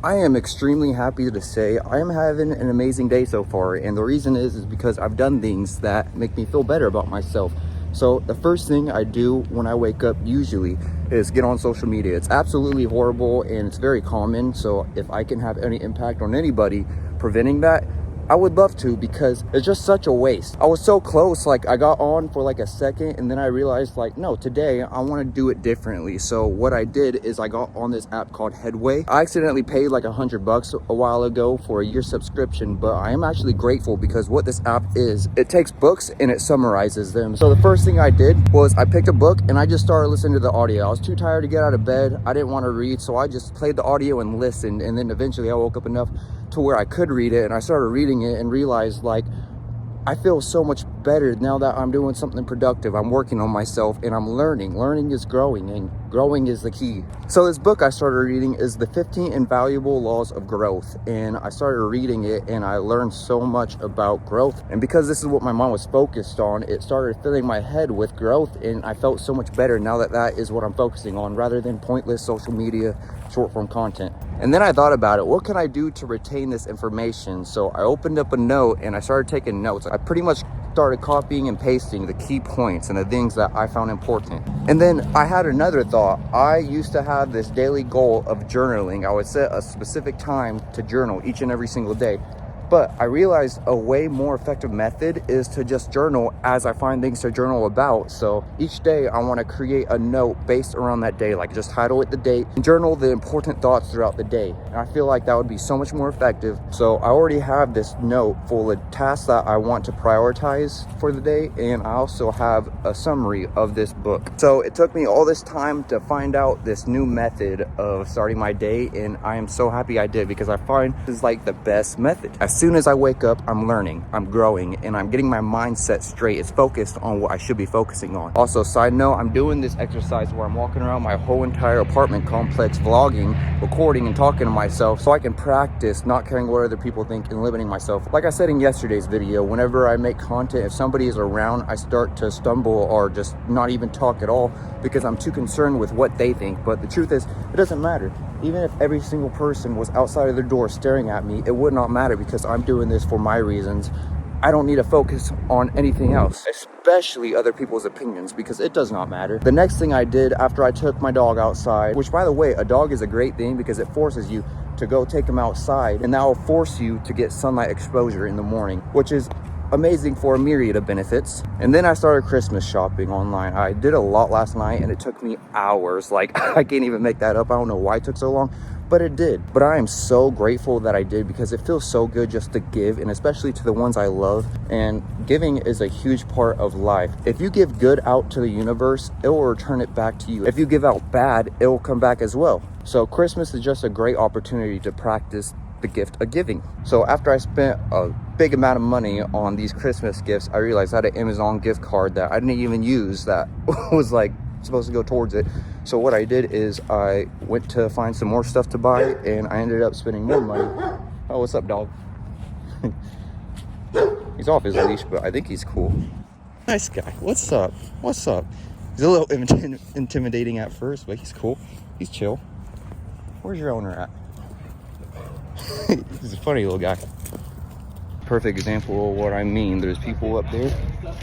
I am extremely happy to say I am having an amazing day so far, and the reason is because I've done things that make me feel better about myself. So the first thing I do when I wake up usually is get on social media. It's absolutely horrible and it's very common, so if I can have any impact on anybody preventing that, I would love to, because it's just such a waste. I was so close, like I got on for like a second and then I realized like, no, today I want to do it differently. So what I did is I got on this app called Headway. I accidentally paid like $100 a while ago for a year subscription, but I am actually grateful because what this app is, it takes books and it summarizes them. So the first thing I did was I picked a book and I just started listening to the audio. I was too tired to get out of bed. I didn't want to read, so I just played the audio and listened, and then eventually I woke up enough to where I could read it, and I started reading it and realized like I feel so much better now that I'm doing something productive. I'm working on myself and I'm learning. Learning is growing, and growing is the key. So this book I started reading is The 15 Invaluable Laws of Growth, and I started reading it and I learned so much about growth. And because this is what my mom was focused on, it started filling my head with growth, and I felt so much better now that that is what I'm focusing on rather than pointless social media short form content. And then I thought about it, what can I do to retain this information? So I opened up a note and I started taking notes. I pretty much started copying and pasting the key points and the things that I found important. And then I had another thought. I used to have this daily goal of journaling. I would set a specific time to journal each and every single day. But I realized a way more effective method is to just journal as I find things to journal about. So each day I want to create a note based around that day, like just title it the date and journal the important thoughts throughout the day. And I feel like that would be so much more effective. So I already have this note full of tasks that I want to prioritize for the day. And I also have a summary of this book. So it took me all this time to find out this new method of starting my day. And I am so happy I did, because I find this is like the best method. As soon as I wake up, I'm learning, I'm growing, and I'm getting my mindset straight. It's focused on what I should be focusing on. Also, side note, I'm doing this exercise where I'm walking around my whole entire apartment complex, vlogging, recording, and talking to myself so I can practice not caring what other people think and limiting myself. Like I said in yesterday's video, whenever I make content, if somebody is around, I start to stumble or just not even talk at all because I'm too concerned with what they think. But the truth is, it doesn't matter. Even if every single person was outside of their door staring at me, it would not matter, because I'm doing this for my reasons. I don't need to focus on anything else, especially other people's opinions, because it does not matter. The next thing I did after I took my dog outside, which by the way, a dog is a great thing because it forces you to go take them outside, and that will force you to get sunlight exposure in the morning, which is amazing for a myriad of benefits. And then I started Christmas shopping online. I did a lot last night and it took me hours. Like, I can't even make that up. I don't know why it took so long, but it did. But I am so grateful that I did, because it feels so good just to give, and especially to the ones I love. And giving is a huge part of life. If you give good out to the universe, it will return it back to you. If you give out bad, it will come back as well. So Christmas is just a great opportunity to practice the gift of giving. So after I spent a big amount of money on these Christmas gifts, I realized I had an Amazon gift card that I didn't even use that was like supposed to go towards it. So what I did is I went to find some more stuff to buy, and I ended up spending more money. Oh, what's up, dog? He's off his leash, but I think he's cool. Nice guy. What's up? What's up? He's a little intimidating at first, but he's cool. He's chill. Where's your owner at? He's a funny little guy. Perfect example of what I mean. There's people up there,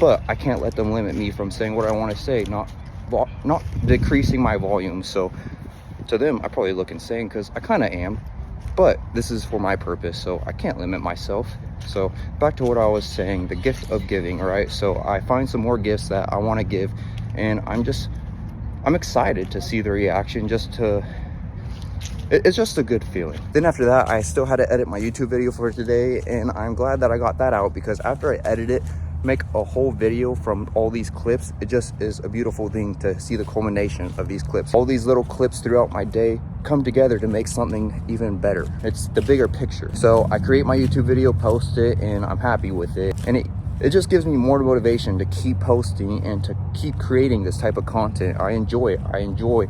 but I can't let them limit me from saying what I want to say, not decreasing my volume. So to them, I probably look insane, because I kind of am, but this is for my purpose, so I can't limit myself. So back to what I was saying, the gift of giving, right? So I find some more gifts that I want to give, and I'm excited to see the reaction. It's just a good feeling. Then after that, I still had to edit my YouTube video for today, and I'm glad that I got that out, because after I edit it, make a whole video from all these clips, it just is a beautiful thing to see the culmination of these clips. All these little clips throughout my day come together to make something even better. It's the bigger picture. So I create my YouTube video, post it, and I'm happy with it. And it just gives me more motivation to keep posting and to keep creating this type of content. I enjoy it. I enjoy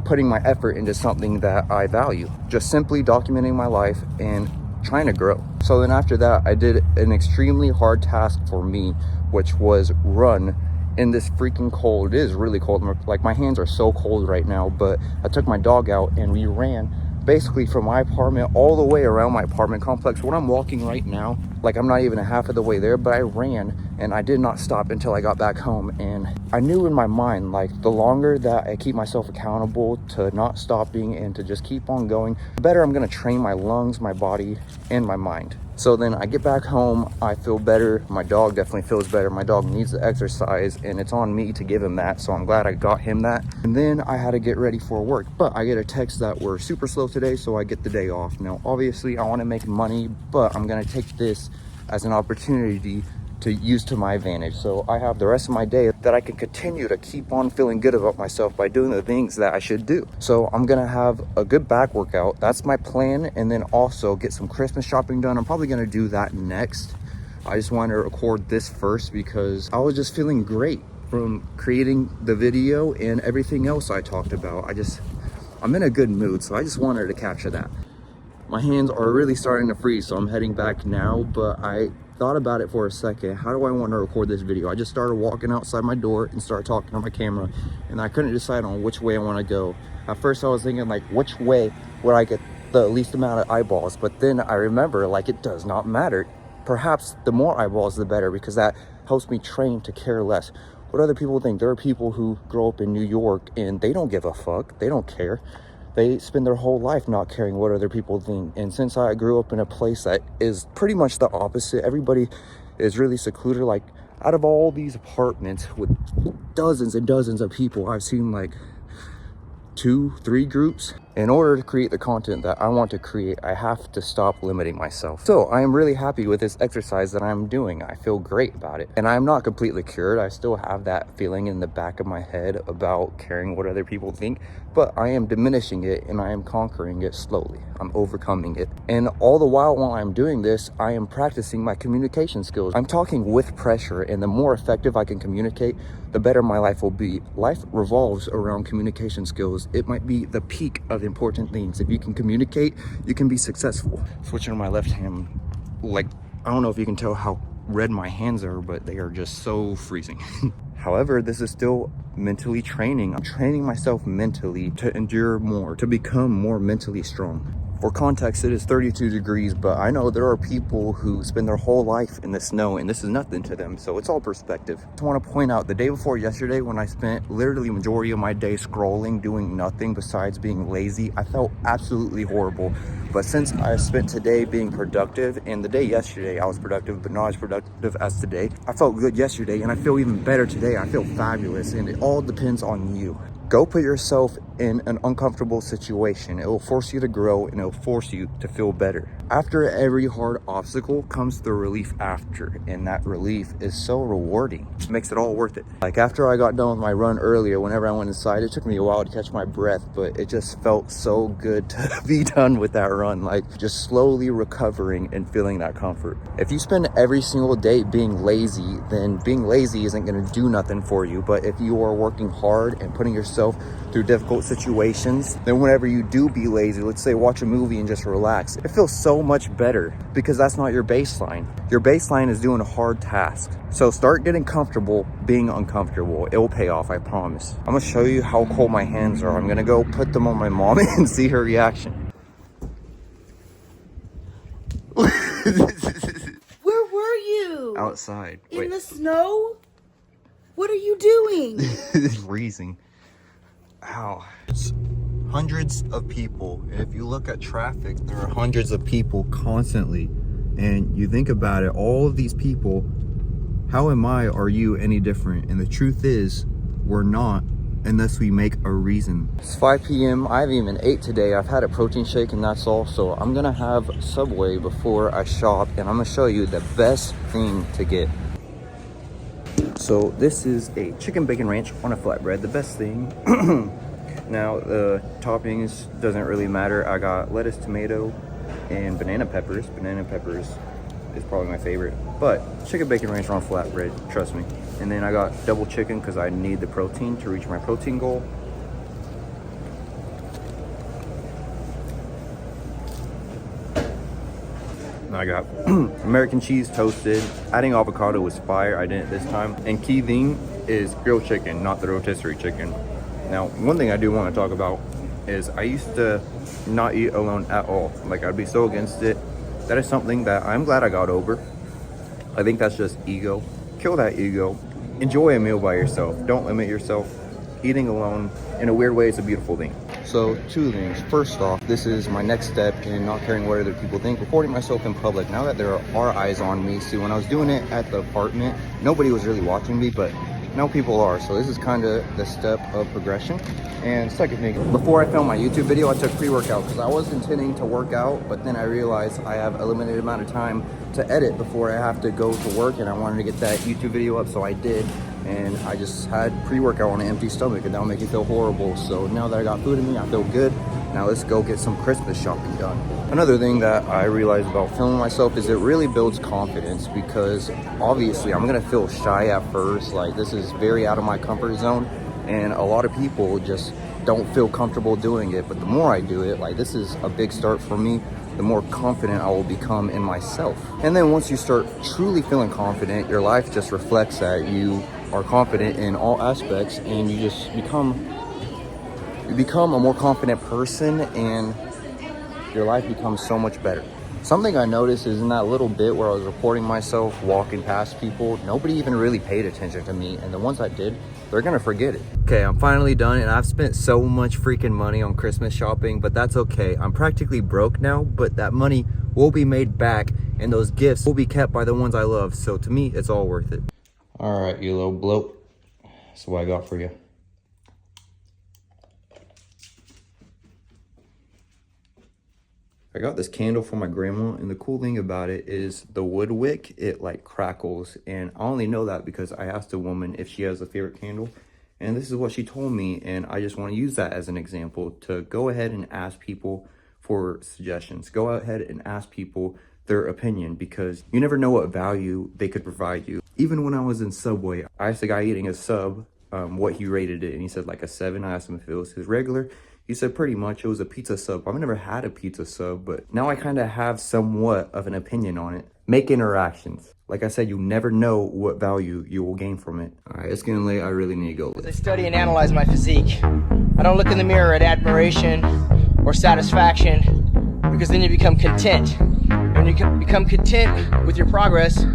putting my effort into something that I value, just simply documenting my life and trying to grow. So then after that, I did an extremely hard task for me, which was run in this freaking cold. It is really cold. Like, my hands are so cold right now, but I took my dog out and we ran basically from my apartment all the way around my apartment complex. When I'm walking right now, like I'm not even a half of the way there, but I ran and I did not stop until I got back home. And I knew in my mind, like the longer that I keep myself accountable to not stopping and to just keep on going, the better I'm gonna train my lungs, my body, and my mind. So then I get back home, I feel better. My dog definitely feels better. My dog needs the exercise and it's on me to give him that. So I'm glad I got him that. And then I had to get ready for work, but I get a text that we're super slow today, so I get the day off. Now, obviously I want to make money, but I'm going to take this as an opportunity to use to my advantage. So I have the rest of my day that I can continue to keep on feeling good about myself by doing the things that I should do. So I'm gonna have a good back workout. That's my plan. And then also get some Christmas shopping done. I'm probably gonna do that next. I just wanted to record this first because I was just feeling great from creating the video and everything else I talked about. I'm in a good mood, so I just wanted to capture that. My hands are really starting to freeze, so I'm heading back now, but I thought about it for a second. How do I want to record this video? I just started walking outside my door and started talking on my camera, and I couldn't decide on which way I want to go. At first I was thinking like, which way would I get the least amount of eyeballs? But then I remember, like, it does not matter. Perhaps the more eyeballs the better, because that helps me train to care less what other people think. There are people who grow up in New York and they don't give a fuck. They don't care. They spend their whole life not caring what other people think. And since I grew up in a place that is pretty much the opposite, everybody is really secluded. Like, out of all these apartments with dozens and dozens of people, I've seen like 2-3 groups. In order to create the content that I want to create, I have to stop limiting myself. So I am really happy with this exercise that I'm doing. I feel great about it. And I'm not completely cured. I still have that feeling in the back of my head about caring what other people think, but I am diminishing it and I am conquering it slowly. I'm overcoming it. And all the while I'm doing this, I am practicing my communication skills. I'm talking with pressure, and the more effective I can communicate, the better my life will be. Life revolves around communication skills. It might be the peak of important things. If you can communicate, you can be successful. Switching to my left hand, like, I don't know if you can tell how red my hands are, but they are just so freezing. However, this is still mentally training. I'm training myself mentally to endure more, to become more mentally strong. For context, it is 32 degrees, but I know there are people who spend their whole life in the snow and this is nothing to them, so it's all perspective. I just want to point out, the day before yesterday, when I spent literally the majority of my day scrolling, doing nothing besides being lazy, I felt absolutely horrible. But since I spent today being productive, and the day yesterday I was productive, but not as productive as today, I felt good yesterday and I feel even better today. I feel fabulous, and it all depends on you. Go put yourself in an uncomfortable situation. It will force you to grow and it will force you to feel better. After every hard obstacle comes the relief after, and that relief is so rewarding. It makes it all worth it. Like, after I got done with my run earlier, whenever I went inside, it took me a while to catch my breath, but it just felt so good to be done with that run. Like, just slowly recovering and feeling that comfort. If you spend every single day being lazy, then being lazy isn't gonna do nothing for you. But if you are working hard and putting yourself through difficult situations, then whenever you do be lazy, let's say watch a movie and just relax, it feels so much better, because that's not your baseline. Your baseline is doing a hard task. So start getting comfortable being uncomfortable. It will pay off, I promise. I'm gonna show you how cold my hands are. I'm gonna go put them on my mom and see her reaction. Where were you? Outside. In the snow? What are you doing? It's freezing. Ow. It's hundreds of people. And if you look at traffic, there are hundreds of people constantly. And you think about it, all of these people, how am I, are you any different? And the truth is, we're not, unless we make a reason. It's 5 p.m. I haven't even ate today. I've had a protein shake and that's all. So I'm gonna have Subway before I shop, and I'm gonna show you the best thing to get. So this is a chicken bacon ranch on a flatbread, the best thing. Now the toppings doesn't really matter. I got lettuce, tomato, and banana peppers. Banana peppers is probably my favorite, but chicken bacon ranch on flatbread, trust me. And then I got double chicken because I need the protein to reach my protein goal. I got American cheese toasted. Adding avocado was fire. I didn't this time. And key thing is grilled chicken, not the rotisserie chicken. Now, one thing I do want to talk about is I used to not eat alone at all. Like, I'd be so against it. That is something that I'm glad I got over. I think that's just ego. Kill that ego. Enjoy a meal by yourself. Don't limit yourself. Eating alone in a weird way is a beautiful thing. So 2 things. First off, this is my next step in not caring what other people think, recording myself in public. Now that there are eyes on me. See, when I was doing it at the apartment, nobody was really watching me, but now people are. So this is kind of the step of progression. And second thing, before I filmed my YouTube video, I took pre-workout because I was intending to work out, but then I realized I have a limited amount of time to edit before I have to go to work, and I wanted to get that YouTube video up, so I did. And I just had pre-workout on an empty stomach, and that would make me feel horrible. So now that I got food in me, I feel good. Now let's go get some Christmas shopping done. Another thing that I realized about filming myself is it really builds confidence, because obviously I'm gonna feel shy at first. Like, this is very out of my comfort zone, and a lot of people just don't feel comfortable doing it. But the more I do it, like, this is a big start for me, the more confident I will become in myself. And then once you start truly feeling confident, your life just reflects that. You are confident in all aspects, and you just become a more confident person, and your life becomes so much better. Something I noticed is in that little bit where I was recording myself walking past people, nobody even really paid attention to me, and the ones that did, they're gonna forget it. Okay, I'm finally done, and I've spent so much freaking money on Christmas shopping, but that's okay. I'm practically broke now, but that money will be made back, and those gifts will be kept by the ones I love, so to me, it's all worth it. All right, you little bloat, that's what I got for you. I got this candle from my grandma, and the cool thing about it is the wood wick, it like crackles, and I only know that because I asked a woman if she has a favorite candle, and this is what she told me, and I just want to use that as an example to go ahead and ask people for suggestions. Go ahead and ask people their opinion, because you never know what value they could provide you. Even when I was in Subway, I asked a guy eating a sub what he rated it, and he said like a 7. I asked him if it was his regular. He said pretty much it was a pizza sub. I've never had a pizza sub, but now I kind of have somewhat of an opinion on it. Make interactions. Like I said, you never know what value you will gain from it. All right, it's getting late. I really need to go. I study and analyze my physique. I don't look in the mirror at admiration or satisfaction, because then you become content. When you become content with your progress,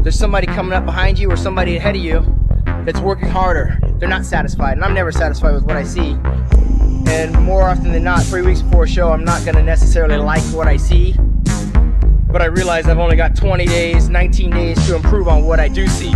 there's somebody coming up behind you or somebody ahead of you that's working harder. They're not satisfied, and I'm never satisfied with what I see. And more often than not, 3 weeks before a show, I'm not gonna necessarily like what I see, but I realize I've only got 20 days, 19 days to improve on what I do see.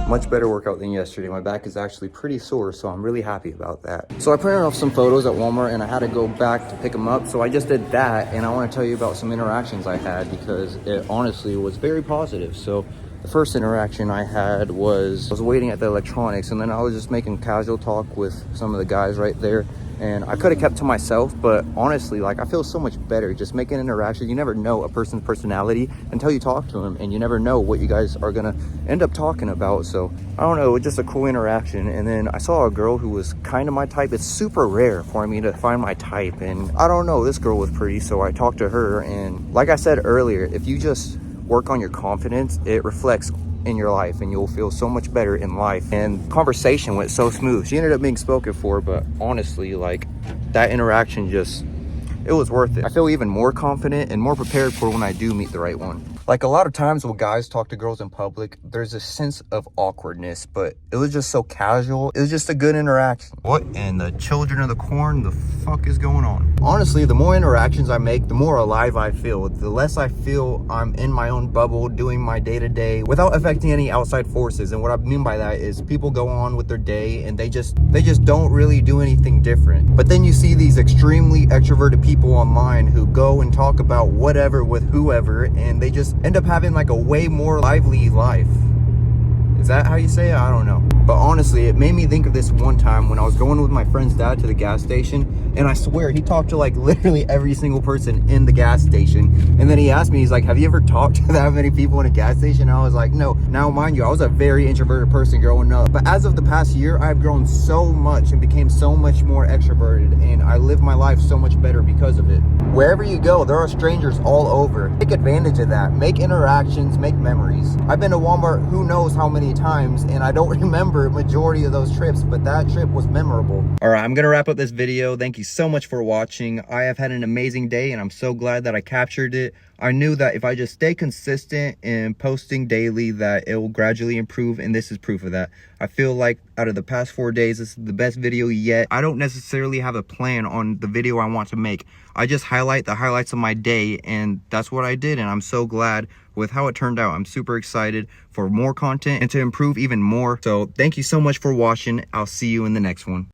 Much better workout than yesterday. My back is actually pretty sore, so I'm really happy about that. So I printed off some photos at Walmart, and I had to go back to pick them up, so I just did that, and I want to tell you about some interactions I had, because it honestly was very positive. So the first interaction I had was I was waiting at the electronics, and then I was just making casual talk with some of the guys right there, and I could have kept to myself, but honestly, like, I feel so much better just making interaction. You never know a person's personality until you talk to them, and you never know what you guys are gonna end up talking about. So I don't know, just a cool interaction. And then I saw a girl who was kind of my type. It's super rare for me to find my type, and I don't know, this girl was pretty, so I talked to her. And like I said earlier, if you just work on your confidence, it reflects in your life, and you'll feel so much better in life. And conversation went so smooth. She ended up being spoken for, but honestly, like, that interaction just, it was worth it. I feel even more confident and more prepared for when I do meet the right one. Like, a lot of times when guys talk to girls in public, there's a sense of awkwardness, but it was just so casual. It was just a good interaction. What in the children of the corn the fuck is going on? Honestly, the more interactions I make, the more alive I feel. The less I feel I'm in my own bubble doing my day-to-day without affecting any outside forces. And what I mean by that is people go on with their day and they just don't really do anything different. But then you see these extremely extroverted people online who go and talk about whatever with whoever, and they just end up having like a way more lively life. Is that how you say it? I don't know. But honestly, it made me think of this one time when I was going with my friend's dad to the gas station, and I swear he talked to like literally every single person in the gas station. And then he asked me, he's like, have you ever talked to that many people in a gas station? And I was like, no. Now mind you, I was a very introverted person growing up, but as of the past year, I've grown so much and became so much more extroverted, and I live my life so much better because of it. Wherever you go, there are strangers all over. Take advantage of that. Make interactions, make memories. I've been to Walmart who knows how many times, and I don't remember majority of those trips, but that trip was memorable. All right, I'm gonna wrap up this video. Thank you so much for watching. I have had an amazing day, and I'm so glad that I captured it. I knew that if I just stay consistent in posting daily, that it will gradually improve, and this is proof of that. I feel like out of the past 4 days, this is the best video yet. I don't necessarily have a plan on the video I want to make. I just highlight the highlights of my day, and that's what I did, and I'm so glad with how it turned out. I'm super excited for more content and to improve even more. So thank you so much for watching. I'll see you in the next one.